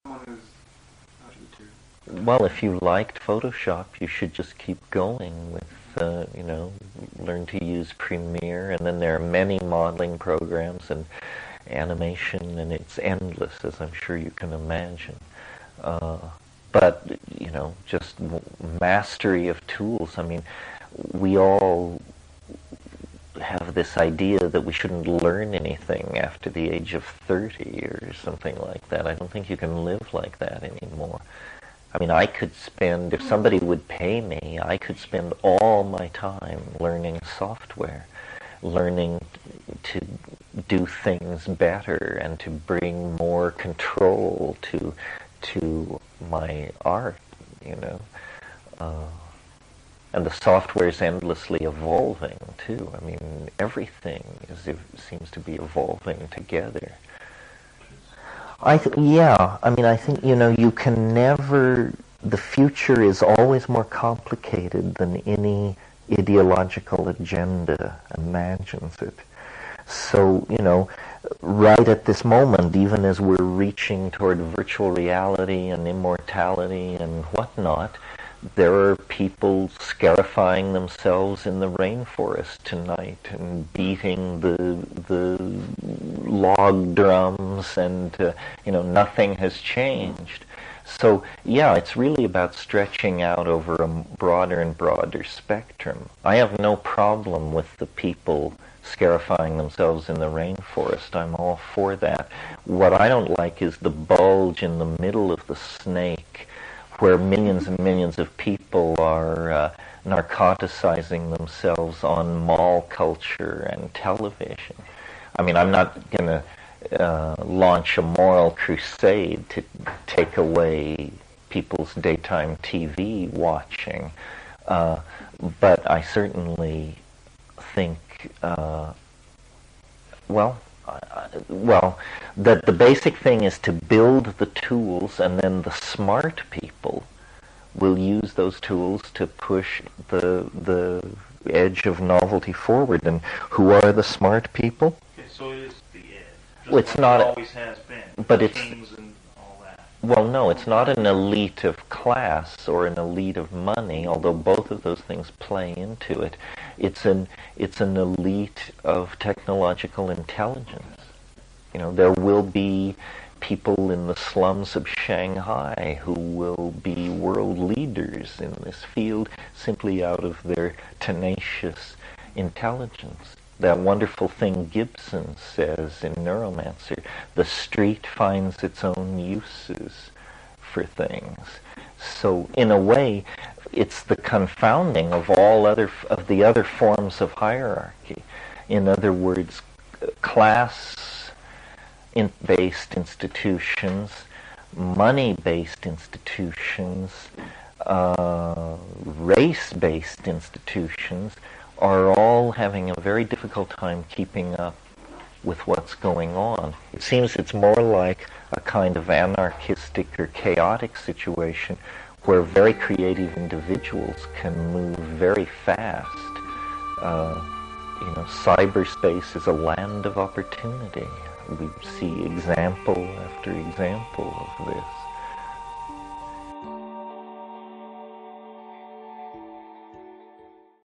someone who's not into... Well, if you liked Photoshop, you should just keep going with, learn to use Premiere, and then there are many modeling programs and animation, and it's endless, as I'm sure you can imagine. But, just mastery of tools. I mean, we all have this idea that we shouldn't learn anything after the age of 30 or something like that. I don't think you can live like that anymore. I mean, I could spend, if somebody would pay me, I could spend all my time learning software, learning to do things better and to bring more control to my art, and the software is endlessly evolving too. I mean, everything seems to be evolving together. I think, you can never, the future is always more complicated than any ideological agenda imagines it. So, right at this moment, even as we're reaching toward virtual reality and immortality and whatnot, there are people scarifying themselves in the rainforest tonight and beating the log drums, and nothing has changed. So yeah, it's really about stretching out over a broader and broader spectrum. I have no problem with the people scarifying themselves in the rainforest. I'm all for that. What I don't like is the bulge in the middle of the snake, where millions and millions of people are narcoticizing themselves on mall culture and television. I mean, I'm not going to launch a moral crusade to take away people's daytime TV watching, but I certainly think, that the basic thing is to build the tools, and then the smart people will use those tools to push the edge of novelty forward. And who are the smart people? Okay, so it is the edge. Well, it's not. It always has been. But it's. Kings and all that. Well, no, it's not an elite of class or an elite of money, although both of those things play into it. It's an elite of technological intelligence. There will be people in the slums of Shanghai who will be world leaders in this field simply out of their tenacious intelligence. That wonderful thing Gibson says in Neuromancer, the street finds its own uses for things. So in a way, it's the confounding of of the other forms of hierarchy. In other words, class-based institutions, money-based institutions, race-based institutions are all having a very difficult time keeping up with what's going on. It seems it's more like a kind of anarchistic or chaotic situation where very creative individuals can move very fast. Cyberspace is a land of opportunity. We see example after example of this.